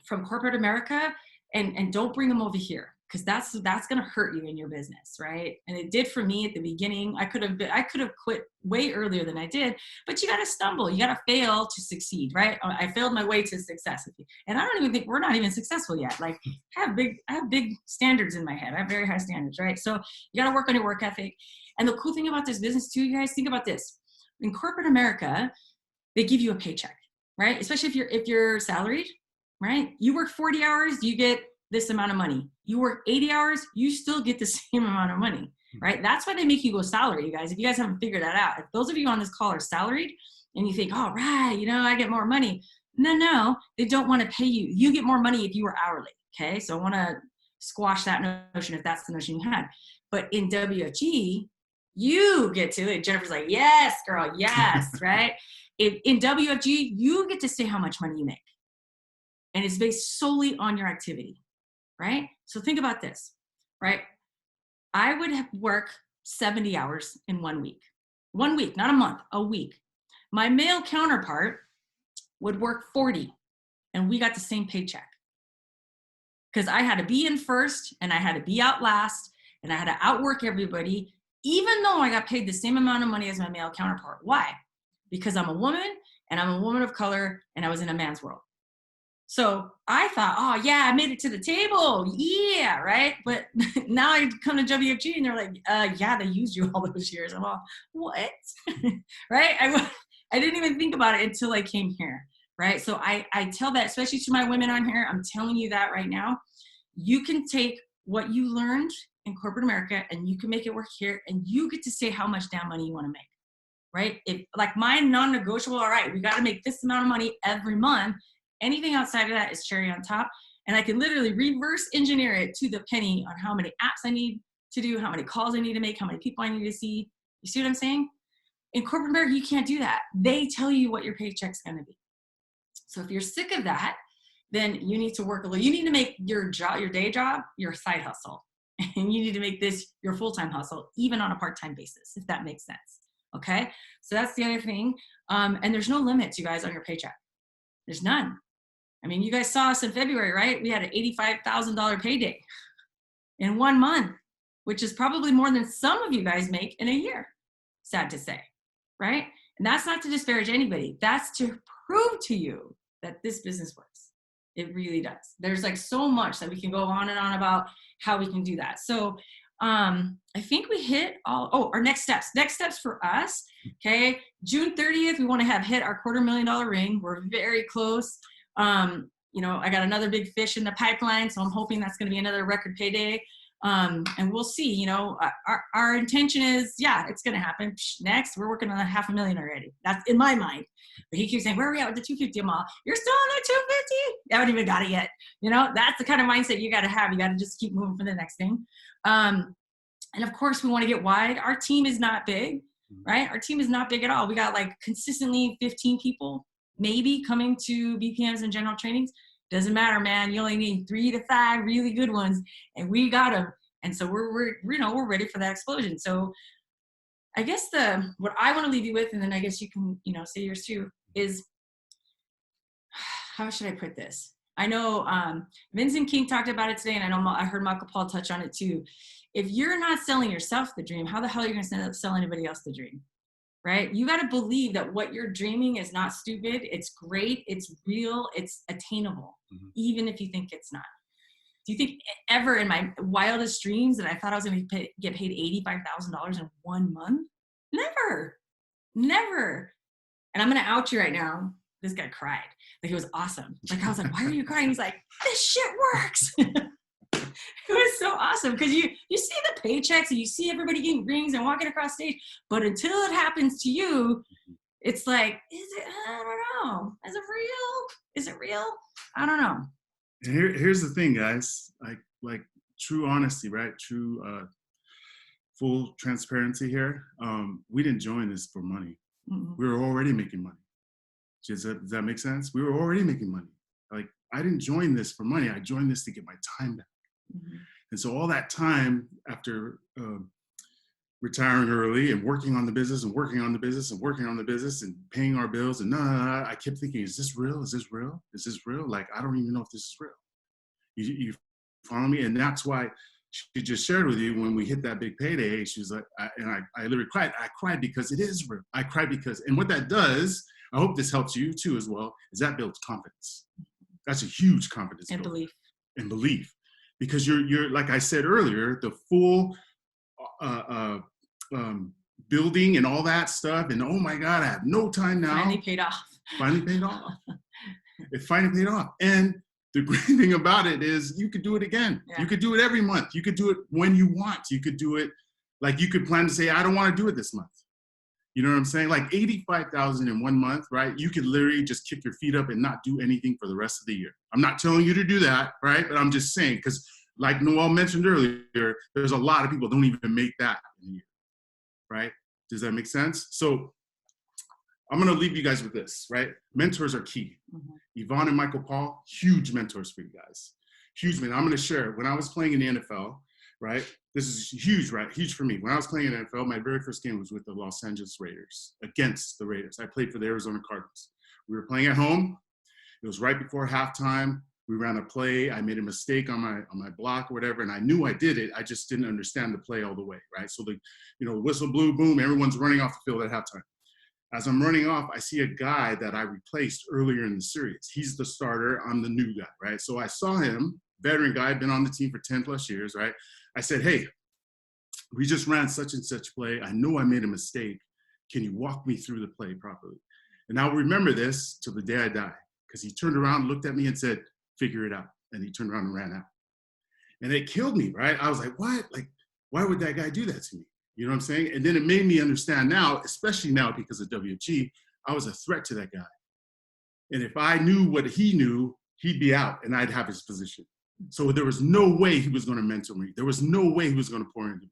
corporate America and don't bring them over here. Because that's going to hurt you in your business, right? And it did for me at the beginning. I could have quit way earlier than I did, but you got to stumble. You got to fail to succeed, right? I failed my way to success, and I don't even think we're not even successful yet. Like I have big standards in my head. I have very high standards, right? So you got to work on your work ethic. And the cool thing about this business too, you guys, think about this: in corporate America, they give you a paycheck, right? Especially if you're salaried, right? You work 40 hours, you get this amount of money. You work 80 hours, you still get the same amount of money, right? That's why they make you go salary, you guys. If you guys haven't figured that out, if those of you on this call are salaried and you think, oh, right, I get more money. No, they don't want to pay you. You get more money if you were hourly, okay? So I want to squash that notion if that's the notion you had. But in WFG, you get to it. Jennifer's like, yes, girl, yes, right? In WFG, you get to say how much money you make. And it's based solely on your activity. Right? So think about this, right? I would work 70 hours in 1 week. 1 week, not a month, a week. My male counterpart would work 40 and we got the same paycheck. Because I had to be in first and I had to be out last and I had to outwork everybody, even though I got paid the same amount of money as my male counterpart. Why? Because I'm a woman and I'm a woman of color and I was in a man's world. So I thought, oh yeah, I made it to the table. Yeah, right. But now I come to WFG and they're like, yeah, they used you all those years. I'm all, what? Right? I didn't even think about it until I came here. Right. So I tell that, especially to my women on here, I'm telling you that right now. You can take what you learned in corporate America and you can make it work here and you get to say how much damn money you want to make. Right? If like my non-negotiable, all right, we got to make this amount of money every month. Anything outside of that is cherry on top. And I can literally reverse engineer it to the penny on how many apps I need to do, how many calls I need to make, how many people I need to see. You see what I'm saying? In corporate America, you can't do that. They tell you what your paycheck's going to be. So if you're sick of that, then you need to work a little. You need to make your job, your day job, your side hustle. And you need to make this your full-time hustle, even on a part-time basis, if that makes sense. Okay? So that's the other thing. And there's no limits, you guys, on your paycheck. There's none. I mean, you guys saw us in February, right? We had an $85,000 payday in 1 month, which is probably more than some of you guys make in a year, sad to say, right? And that's not to disparage anybody. That's to prove to you that this business works. It really does. There's like so much that we can go on and on about how we can do that. So I think we hit our next steps. Next steps for us, okay? June 30th, we want to have hit our $250,000 ring. We're very close. I got another big fish in the pipeline, so I'm hoping that's going to be another record payday. And we'll see, our intention is, yeah, it's going to happen. Next, we're working on $500,000 already. That's in my mind. But he keeps saying, where are we at with the 250 a mile? You're still on that 250? I haven't even got it yet. That's the kind of mindset you got to have. You got to just keep moving for the next thing. And of course, we want to get wide. Our team is not big, right? Our team is not big at all. We got like consistently 15 people maybe coming to BPMs and general trainings. Doesn't matter, man. You only need 3 to 5 really good ones, and we got them. And so we're ready for that explosion. So I guess what I want to leave you with, and then I guess you can say yours too, is how should I put this? I know Vincent King talked about it today, and I know I heard Michael Paul touch on it too. If you're not selling yourself the dream, how the hell are you going to sell anybody else the dream? Right? You got to believe that what you're dreaming is not stupid. It's great. It's real. It's attainable, even if you think it's not. Do you think ever in my wildest dreams that I thought I was going to get paid $85,000 in 1 month? Never, never. And I'm going to out you right now. This guy cried. Like, it was awesome. Like, I was like, why are you crying? He's like, this shit works. It was so awesome because you see the paychecks and you see everybody getting rings and walking across stage, but until it happens to you, it's like, I don't know. Is it real? Is it real? I don't know. And here's the thing, guys. Like true honesty, right? True full transparency here. We didn't join this for money. We were already making money. Does that make sense? We were already making money. Like, I didn't join this for money. I joined this to get my time back. And so all that time after retiring early and working on the business and working on the business and working on the business and paying our bills and I kept thinking, is this real? Is this real? Is this real? Like, I don't even know if this is real. You follow me? And that's why she just shared with you when we hit that big payday, she was like, I literally cried. I cried because it is real. I cried because, and what that does, I hope this helps you too as well, is that builds confidence. That's a huge confidence and builder. belief. And belief. Because you're like I said earlier, the full building and all that stuff, and oh my God, I have no time now. Finally paid off. Finally paid off. It finally paid off. And the great thing about it is you could do it again. Yeah. You could do it every month. You could do it when you want. You could do it, like, you could plan to say, I don't want to do it this month. You know what I'm saying? Like 85,000 in 1 month, right? You could literally just kick your feet up and not do anything for the rest of the year. I'm not telling you to do that, right? But I'm just saying, because like Noelle mentioned earlier, there's a lot of people don't even make that in a year, right? Does that make sense? So I'm going to leave you guys with this, right? Mentors are key. Yvonne and Michael Paul, huge mentors for you guys. Huge, man. I'm going to share. When I was playing in the NFL, right? This is huge, right? Huge for me. When I was playing in the NFL, my very first game was with the Los Angeles Raiders, against the Raiders. I played for the Arizona Cardinals. We were playing at home. It was right before halftime. We ran a play. I made a mistake on my block or whatever, and I knew I did it. I just didn't understand the play all the way, right? So the whistle blew, boom, everyone's running off the field at halftime. As I'm running off, I see a guy that I replaced earlier in the series. He's the starter. I'm the new guy, right? So I saw him, veteran guy, been on the team for 10 plus years, right? I said, hey, we just ran such and such play. I know I made a mistake. Can you walk me through the play properly? And I'll remember this till the day I die, because he turned around, looked at me and said, figure it out. And he turned around and ran out. And it killed me, right? I was like, what? Like, why would that guy do that to me? You know what I'm saying? And then it made me understand now, especially now because of WFG, I was a threat to that guy. And if I knew what he knew, he'd be out and I'd have his position. So there was no way he was going to mentor me. There was no way he was going to pour into me.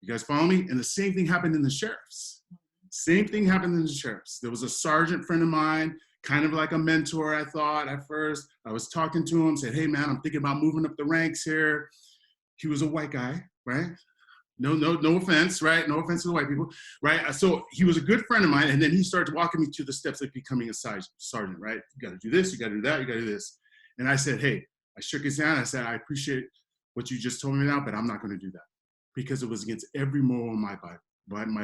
You guys follow me? And the same thing happened in the sheriffs. Same thing happened in the sheriffs. There was a sergeant friend of mine, kind of like a mentor, I thought at first. I was talking to him, said, hey man, I'm thinking about moving up the ranks here. He was a white guy, right? No offense, right? No offense to the white people, right? So he was a good friend of mine, and then he started walking me to the steps of becoming a sergeant, right? You got to do this, you got to do that, you got to do this. And I said, hey, I shook his hand. I said, I appreciate what you just told me now, but I'm not going to do that, because it was against every moral in my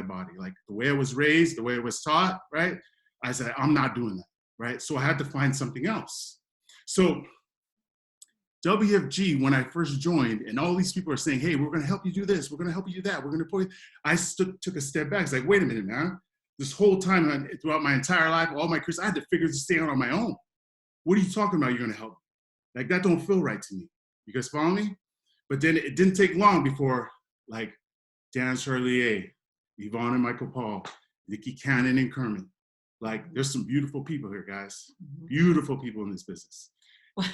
body. Like the way I was raised, the way I was taught, right? I said, I'm not doing that, right? So I had to find something else. So WFG, when I first joined, and all these people are saying, hey, we're going to help you do this. We're going to help you do that. We're going to put you. I took a step back. It's like, wait a minute, man. This whole time, throughout my entire life, all my careers, I had to figure this thing out on my own. What are you talking about? You're going to help me? Like, that don't feel right to me. You guys follow me? But then it didn't take long before, like, Dan Charlier, Yvonne and Michael Paul, Nikki Cannon and Kermit. Like, there's some beautiful people here, guys. Beautiful people in this business. Well,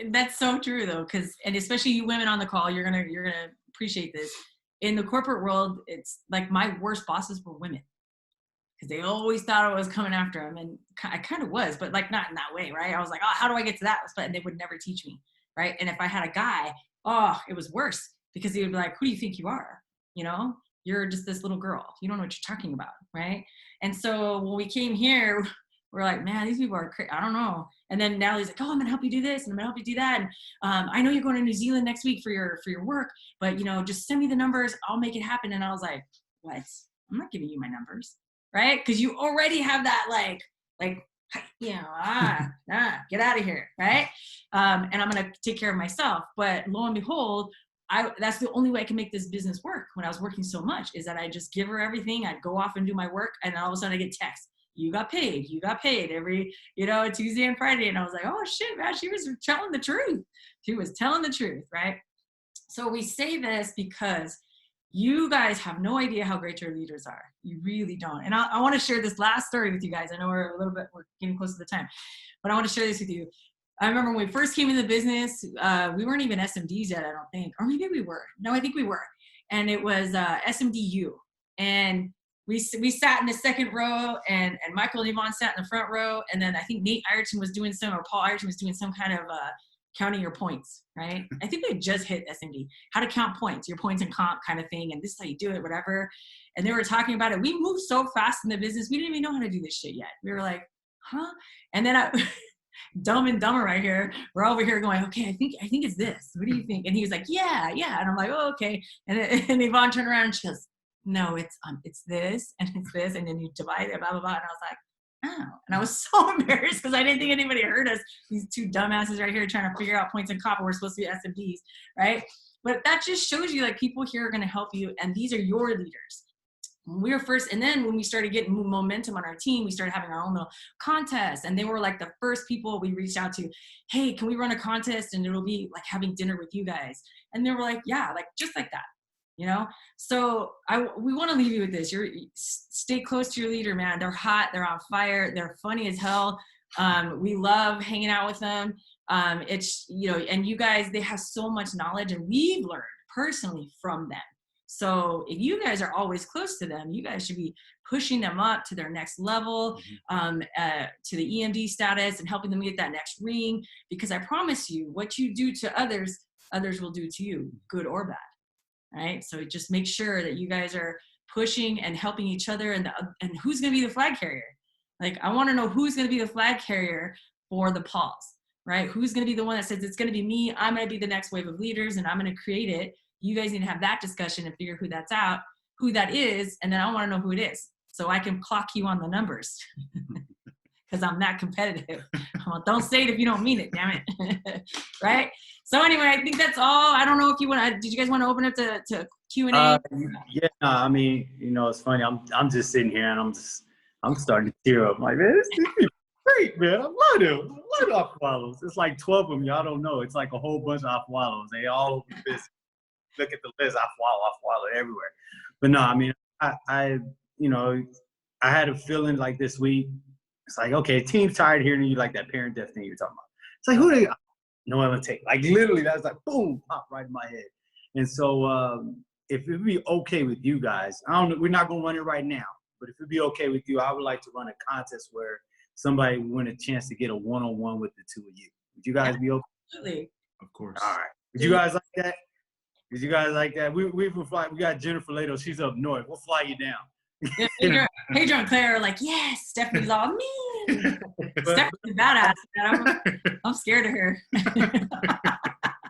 that's so true though, and especially you women on the call, you're gonna appreciate this. In the corporate world, it's like my worst bosses were women, because they always thought I was coming after them, and I kind of was, but like not in that way, right? I was like, oh, how do I get to that? But they would never teach me, right? And if I had a guy, oh, it was worse, because he would be like, who do you think you are? You know, you're just this little girl. You don't know what you're talking about, right? And so when we came here, we're like, man, these people are crazy. I don't know. And then Natalie's like, oh, I'm gonna help you do this and I'm gonna help you do that. And I know you're going to New Zealand next week for your work, but just send me the numbers. I'll make it happen. And I was like, what? I'm not giving you my numbers, right? Because you already have that like get out of here, right? And I'm gonna take care of myself. But lo and behold, that's the only way I can make this business work. When I was working so much, is that I just give her everything. I'd go off and do my work, and all of a sudden I get text. You got paid every, Tuesday and Friday. And I was like, oh shit, man, she was telling the truth. She was telling the truth, right? So we say this because you guys have no idea how great your leaders are. You really don't. And I want to share this last story with you guys. I know we're getting close to the time, but I want to share this with you. I remember when we first came in the business, we weren't even SMDs yet, I don't think. Or maybe we were. No, I think we were. And it was SMDU. And we sat in the second row, and Michael and Yvonne sat in the front row. And then I think Nate Ireton was doing Paul Ireton was doing some kind of counting your points, right? I think they just hit SMD, how to count points, your points and comp kind of thing. And this is how you do it, whatever. And they were talking about it. We moved so fast in the business. We didn't even know how to do this shit yet. We were like, huh? And then Dumb and Dumber right here. We're over here going, okay, I think it's this. What do you think? And he was like, yeah. And I'm like, oh, okay. And Yvonne turned around and she goes, no, it's this and it's this, and then you divide it, blah blah blah. And I was like, oh. And I was so embarrassed because I didn't think anybody heard us. These two dumbasses right here trying to figure out points and comp. We're supposed to be SMDs, right? But that just shows you like people here are going to help you, and these are your leaders. We were first, and then when we started getting momentum on our team, we started having our own little contest, and they were like the first people we reached out to. Hey, can we run a contest? And it'll be like having dinner with you guys. And they were like, yeah, like just like that. So we want to leave you with this. Stay close to your leader, man. They're hot, they're on fire, they're funny as hell. We love hanging out with them. It's and you guys, they have so much knowledge, and we've learned personally from them. So if you guys are always close to them, you guys should be pushing them up to their next level, to the EMD status, and helping them get that next ring. Because I promise you, what you do to others will do to you, good or bad. Right? So just make sure that you guys are pushing and helping each other, and who's going to be the flag carrier. Like, I want to know who's going to be the flag carrier for the Pauls, right? Who's going to be the one that says, it's going to be me. I'm going to be the next wave of leaders, and I'm going to create it. You guys need to have that discussion and figure who that is. And then I want to know who it is, so I can clock you on the numbers because I'm that competitive. Well, don't say it if you don't mean it, damn it. Right? So anyway, I think that's all. I don't know if you want to, did you guys want to open up to Q&A? Yeah, I mean, it's funny. I'm just sitting here and I'm starting to tear up. I'm like, man, this is great, man. I love them. I love Aqualos. It's like 12 of them. Y'all don't know. It's like a whole bunch of Aqualos. They all over the business. Look at the list, Aqualo everywhere. But no, I mean, I had a feeling like this week. It's like, okay, team's tired of hearing you, like that parent death thing you're talking about. It's like, who they got? Noelle Tate. Like, literally, that's like, boom, popped right in my head. And so if it'd be okay with you guys, I don't know, we're not going to run it right now, but if it'd be okay with you, I would like to run a contest where somebody would win a chance to get a one-on-one with the two of you. Would you guys be okay? Absolutely. Of course. All right. Would you guys like that? Would you guys like that? We will fly. We got Jennifer Lato. She's up north. We'll fly you down. Pedro and Claire are like, yes. Stephanie's all mean. Stephanie's badass, man. I'm scared of her.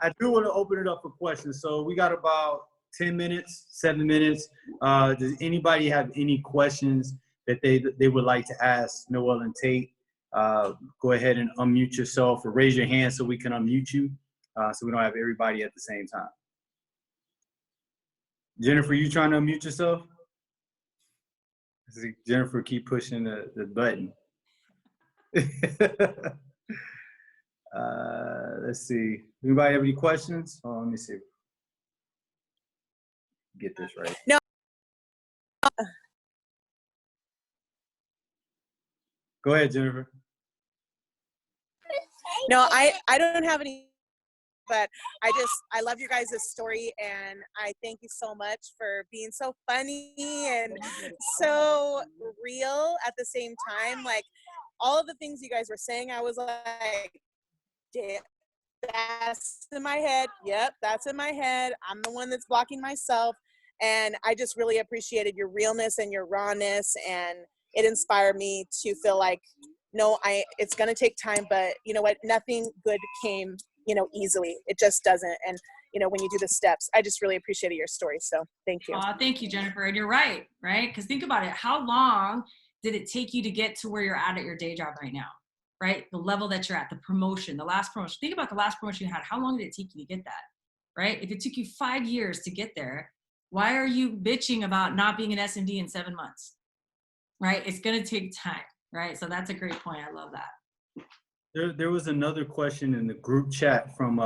I do want to open it up for questions. So we got about 10 minutes, 7 minutes. Does anybody have any questions that they would like to ask Noelle and Tate? Go ahead and unmute yourself or raise your hand so we can unmute you, so we don't have everybody at the same time. Jennifer, you trying to unmute yourself? Jennifer, keep pushing the button. Let's see. Anybody have any questions? Oh, let me see. Get this right. No. Go ahead, Jennifer. No, I don't have any, but I love your guys' story, and I thank you so much for being so funny and so real at the same time. Like, all of the things you guys were saying, I was like, damn, that's in my head. Yep, that's in my head. I'm the one that's blocking myself. And I just really appreciated your realness and your rawness, and it inspired me to feel like no, it's going to take time, but you know what? Nothing good came, easily. It just doesn't. And, when you do the steps, I just really appreciated your story. So thank you. Thank you, Jennifer. And you're right? Because think about it. How long did it take you to get to where you're at your day job right now? Right? The level that you're at, the promotion, the last promotion. Think about the last promotion you had. How long did it take you to get that? Right? If it took you 5 years to get there, why are you bitching about not being an SMD in 7 months? Right? It's going to take time. Right? So that's a great point. I love that. There was another question in the group chat from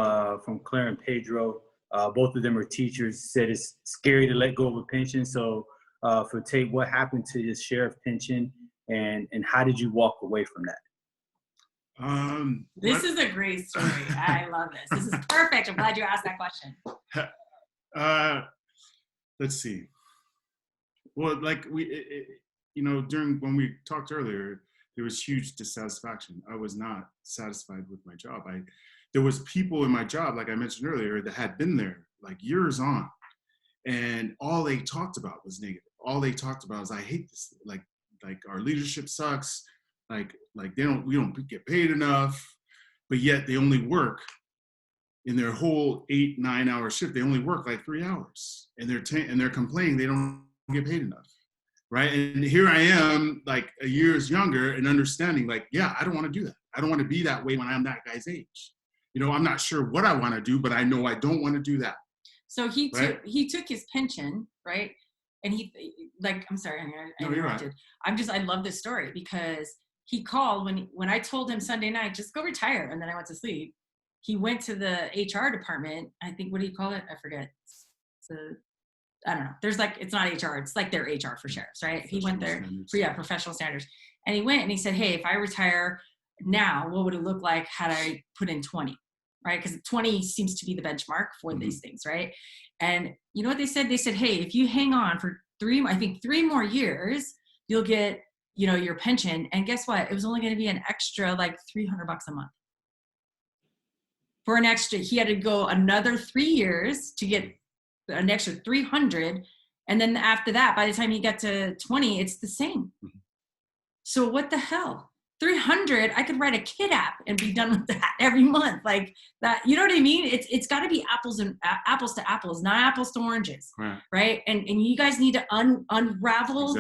Claire and Pedro. Both of them are teachers. Said it's scary to let go of a pension. So for Tate, what happened to your sheriff pension, and how did you walk away from that? This is a great story. I love this. This is perfect. I'm glad you asked that question. Let's see. Well, like during when we talked earlier, there was huge dissatisfaction. I was not satisfied with my job. There was people in my job, like I mentioned earlier, that had been there like years on, and all they talked about was negative. All they talked about is, I hate this. Like our leadership sucks. Like we don't get paid enough, but yet they only work in their whole 8-9 hour shift. They only work like 3 hours, and they're complaining they don't get paid enough, right? And here I am, like a years younger, and understanding, like, yeah, I don't want to do that. I don't want to be that way when I'm that guy's age. I'm not sure what I want to do, but I know I don't want to do that. So he took his pension, right? And I'm sorry, I interrupted. Right. I love this story because he called when I told him Sunday night, just go retire. And then I went to sleep. He went to the HR department. I think, what do you call it? I forget. I don't know. It's not HR. It's like their HR for sheriffs, right? He went there for, professional standards. And he went and he said, hey, if I retire now, what would it look like had I put in 20, right? Because 20 seems to be the benchmark for these things, right? And you know what they said? They said, hey, if you hang on for 3 more years, you'll get, your pension. And guess what? It was only going to be an extra like $300 a month. For an extra, he had to go another 3 years to get an extra 300. And then after that, by the time he got to 20, it's the same. So what the hell? 300, I could write a kid app and be done with that every month. Like that, you know what I mean? It's got to be apples to apples, not apples to oranges, right? And you guys need to unravel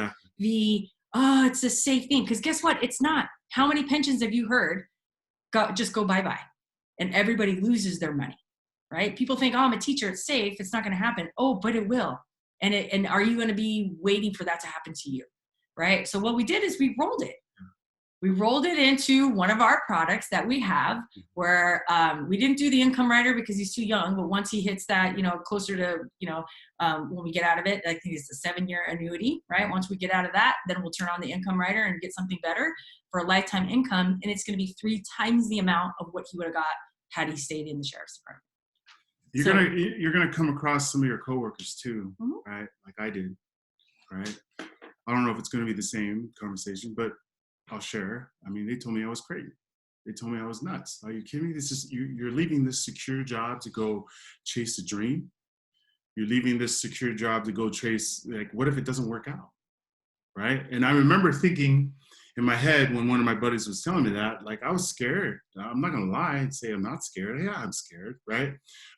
it's a safe thing, because guess what? It's not. How many pensions have you heard just go bye-bye, and everybody loses their money, right? People think, oh, I'm a teacher, it's safe, it's not going to happen. Oh, but it will. And are you going to be waiting for that to happen to you, right? So what we did is we rolled it. We rolled it into one of our products that we have, where we didn't do the income rider because he's too young. But once he hits that, closer to, when we get out of it, I think it's a 7-year annuity, right? Once we get out of that, then we'll turn on the income rider and get something better for a lifetime income. And it's going to be 3 times the amount of what he would have got had he stayed in the sheriff's department. You're gonna come across some of your coworkers too, right? Like I did, right? I don't know if it's going to be the same conversation, but I'll share. I mean, they told me I was crazy. They told me I was nuts. Are you kidding me? You're leaving this secure job to go chase a dream. You're leaving this secure job to go chase, like, what if it doesn't work out? Right? And I remember thinking in my head when one of my buddies was telling me that, like, I was scared. I'm not going to lie and say I'm not scared. Yeah, I'm scared, right?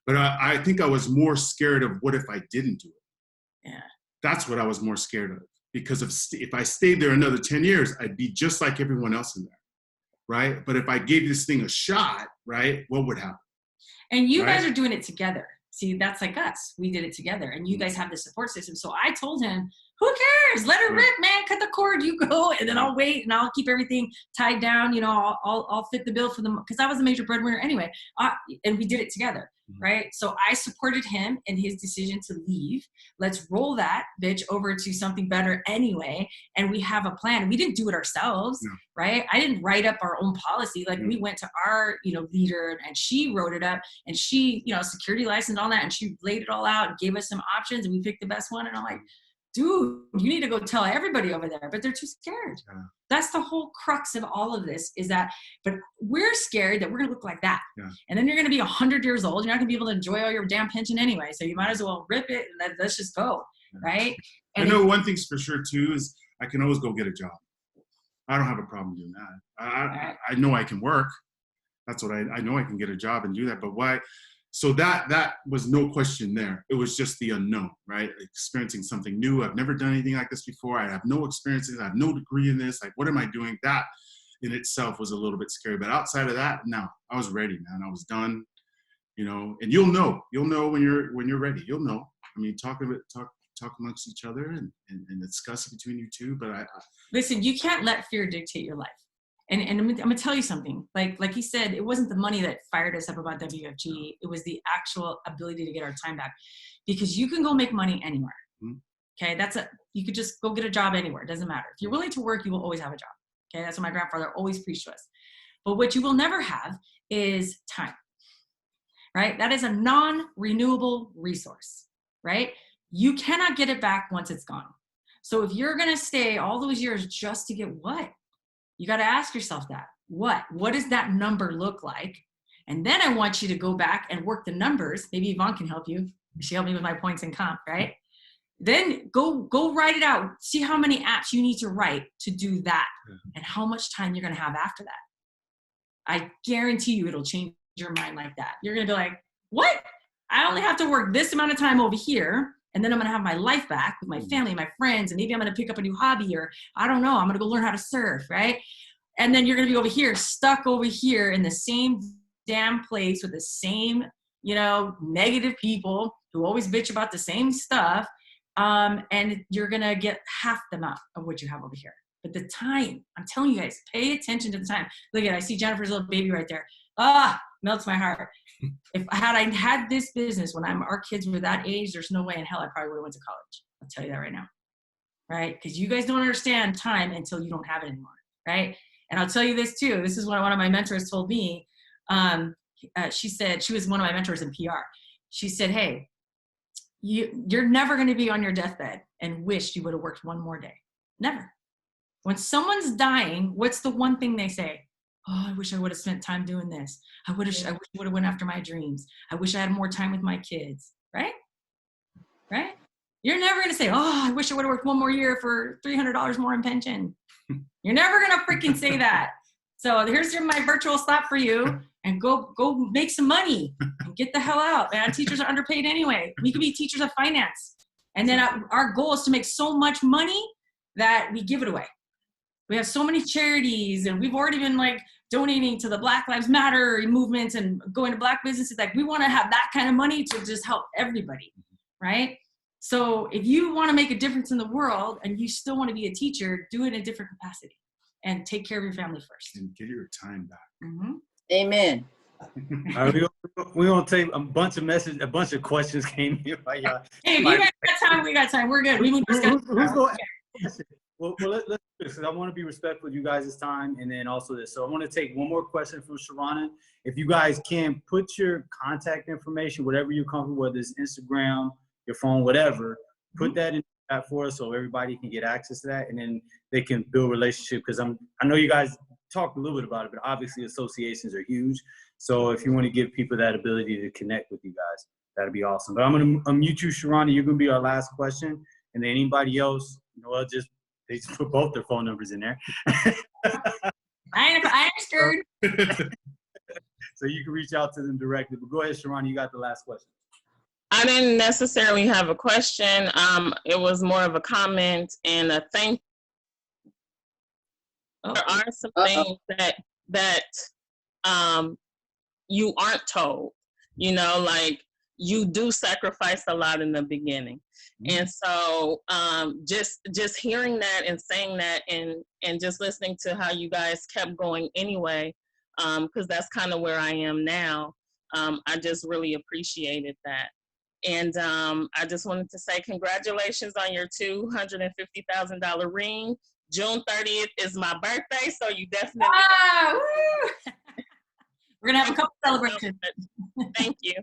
But I think I was more scared of what if I didn't do it. Yeah. That's what I was more scared of. Because if I stayed there another 10 years, I'd be just like everyone else in there, right? But if I gave this thing a shot, right, what would happen? And you guys are doing it together. See, that's like us. We did it together, and you guys have the support system. So I told him, who cares? Let her rip, man. Cut the cord. You go, and then I'll wait, and I'll keep everything tied down. I'll fit the bill for them, because I was a major breadwinner anyway. And we did it together, right? So I supported him in his decision to leave. Let's roll that bitch over to something better anyway. And we have a plan. We didn't do it ourselves, right? I didn't write up our own policy. Like we went to our, leader, and she wrote it up, and she, security license, all that, and she laid it all out and gave us some options, and we picked the best one. And I'm like, dude, you need to go tell everybody over there, but they're too scared. Yeah. That's the whole crux of all of this, is that, but we're scared that we're going to look like that. Yeah. And then you're going to be 100 years old. You're not going to be able to enjoy all your damn pension anyway. So you might as well rip it and let's just go. Yeah. Right. And I know one thing's for sure too, is I can always go get a job. I don't have a problem doing that. I know I can work. That's what I know I can get a job and do that. But why? So that was no question there. It was just the unknown, right? Experiencing something new. I've never done anything like this before. I have no experiences. I have no degree in this. Like, what am I doing? That in itself was a little bit scary. But outside of that, no, I was ready, man. I was done, you know. And you'll know when you're ready. You'll know. I mean, talk amongst each other and discuss it between you two. But listen, you can't let fear dictate your life. And I'm gonna tell you something. Like he said, it wasn't the money that fired us up about WFG. It was the actual ability to get our time back, because you can go make money anywhere. Okay, you could just go get a job anywhere. It doesn't matter. If you're willing to work, you will always have a job. Okay, that's what my grandfather always preached to us. But what you will never have is time. Right? That is a non-renewable resource. Right? You cannot get it back once it's gone. So if you're gonna stay all those years just to get what? You got to ask yourself that. What does that number look like? And then I want you to go back and work the numbers. Maybe Yvonne can help you. She helped me with my points and comp, right? Then go write it out. See how many apps you need to write to do that and how much time you're going to have after that. I guarantee you it'll change your mind like that. You're going to be like, what? I only have to work this amount of time over here, and then I'm going to have my life back with my family, my friends, and maybe I'm going to pick up a new hobby, or I don't know, I'm going to go learn how to surf, right? And then you're going to be over here, stuck over here in the same damn place with the same, negative people who always bitch about the same stuff. And you're going to get half the amount of what you have over here. But the time, I'm telling you guys, pay attention to the time. Look I see Jennifer's little baby right there. Melts my heart. If I had this business when our kids were that age, there's no way in hell I probably would have went to college. I'll tell you that right now. Right? Because you guys don't understand time until you don't have it anymore. Right? And I'll tell you this too. This is what one of my mentors told me. She said, she was one of my mentors in PR. She said, hey, you're never going to be on your deathbed and wish you would have worked one more day. Never. When someone's dying, what's the one thing they say? Oh, I wish I would have spent time doing this. I wish I would have went after my dreams. I wish I had more time with my kids. Right? Right? You're never going to say, oh, I wish I would have worked one more year for $300 more in pension. You're never going to freaking say that. So here's my virtual slap for you, and go make some money and get the hell out, man. Teachers are underpaid anyway. We could be teachers of finance. And then our goal is to make so much money that we give it away. We have so many charities, and we've already been donating to the Black Lives Matter movements and going to Black businesses. We want to have that kind of money to just help everybody, right? So if you want to make a difference in the world and you still want to be a teacher, do it in a different capacity and take care of your family first. And get your time back. Mm-hmm. Amen. All right, we're going to take a bunch of questions came here by y'all. Hey, if you guys got time, we got time. We're good. Who's going to ask? Well, let's do this, because I want to be respectful of you guys' time, and then also this. So I want to take one more question from Sharana. If you guys can put your contact information, whatever you're comfortable with, whether it's Instagram, your phone, whatever, put that in the chat for us so everybody can get access to that, and then they can build relationship. Because I know you guys talked a little bit about it, but obviously associations are huge. So if you want to give people that ability to connect with you guys, that'd be awesome. But I'm going to unmute you, Sharana. You're going to be our last question, and then anybody else, they just put both their phone numbers in there. I ain't scared. So you can reach out to them directly. But go ahead, Sharana, you got the last question. I didn't necessarily have a question. It was more of a comment and a thank you. There are some things that you aren't told. You do sacrifice a lot in the beginning. And so just hearing that and saying that and just listening to how you guys kept going anyway, because that's kind of where I am now, I just really appreciated that. And I just wanted to say congratulations on your $250,000 ring. June 30th is my birthday, so you definitely... We're going to have a couple celebrations. Thank you.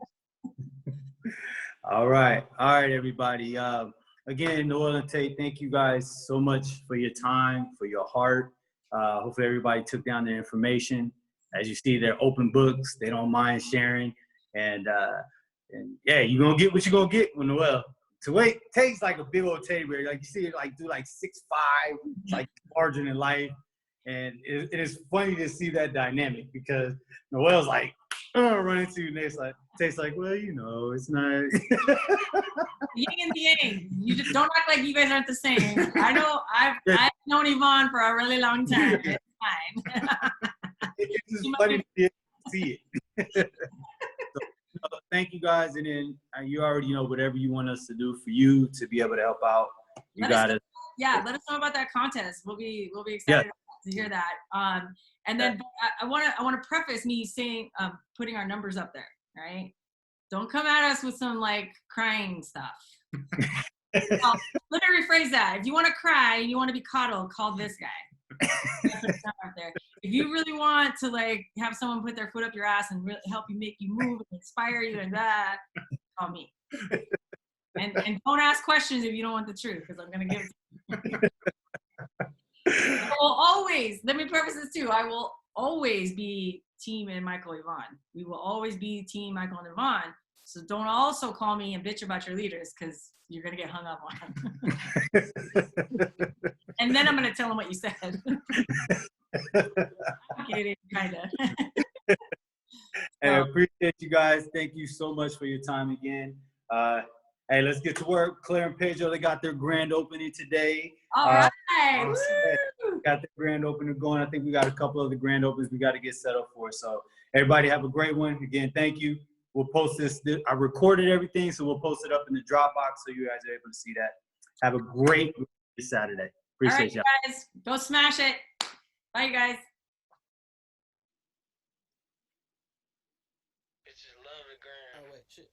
All right, everybody. Again, Noelle and Tate, thank you guys so much for your time, for your heart. Hopefully everybody took down their information. As you see, they're open books. They don't mind sharing. And yeah, you're going to get what you're going to get with Noelle. Tate's like a big old teddy bear. You see it do 6'5", larger than life. And it is funny to see that dynamic because Noelle's like, running to you, Tate's like, well, you know, it's not. Yin and the yang. You just don't act like you guys aren't the same. I know I've known Yvonne for a really long time. It's fine. It's just funny to see it. So, thank you guys, and then you already know whatever you want us to do for you to be able to help out. You got it. Yeah, let us know about that contest. We'll be excited to hear that. And then I want to preface me saying putting our numbers up there, right? Don't come at us with some like crying stuff. Let me rephrase that. If you want to cry and you want to be coddled, call this guy. Up there. If you really want to like have someone put their foot up your ass and really help you, make you move and inspire you and that, call me. And don't ask questions if you don't want the truth, because I'm gonna give it to you. I will always, let me preface this too, I will always be team and Michael Yvonne. We will always be team Michael and Yvonne. So don't also call me and bitch about your leaders, because you're gonna get hung up on them. And then I'm gonna tell them what you said. I'm kidding, kinda. Hey, I appreciate you guys. Thank you so much for your time again. Hey, let's get to work. Claire and Pedro, they got their grand opening today. All right. Got the grand opening going. I think we got a couple of the grand opens we got to get set up for. So everybody have a great one. Again, thank you. We'll post this. I recorded everything, so we'll post it up in the Dropbox so you guys are able to see that. Have a great Saturday. Appreciate you guys. Go smash it. Bye, you guys. Bitches love the gram. Oh, wait, shit.